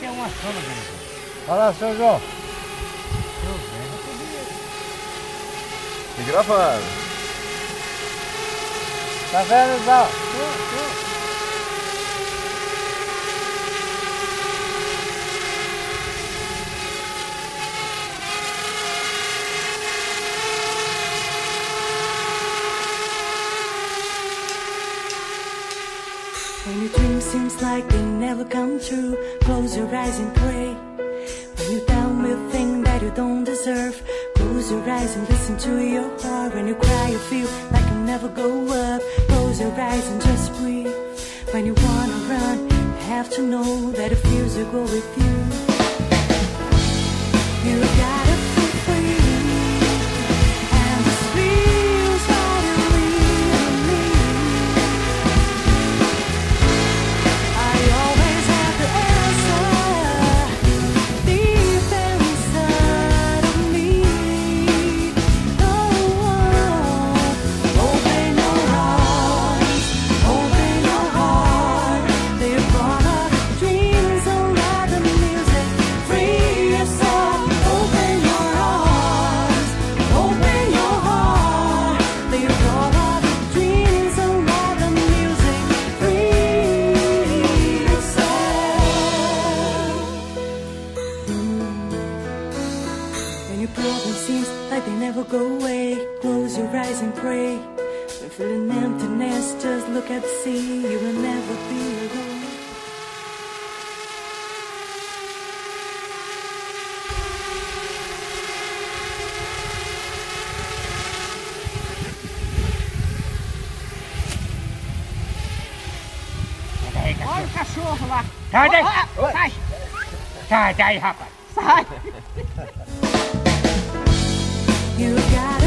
tem uma sombra, né? Olha lá, seu João. Te gravando. Tá vendo, Zó? When your dreams seems like they never come true, close your eyes and pray. When you're down with things that you don't deserve, close your eyes and listen to your heart. When you cry, you feel like you'll never go up. Close your eyes and just breathe. When you wanna run, you have to know that it feels to go with you. You gotta feel free. And this feels what you really need. I always have the answer deep inside of me. Oh, open your eyes, open your heart. They're gonna dreams and let the music free your soul. Open your eyes, open your heart. They're gonna dreams and let the music free your soul. When your problems seems like they never go away, close your eyes and pray. When feeling emptiness, just look at the sea. You will never be alone. Olha o cachorro lá. Sai daí. Sai. Sai daí, rapaz. Sai. You got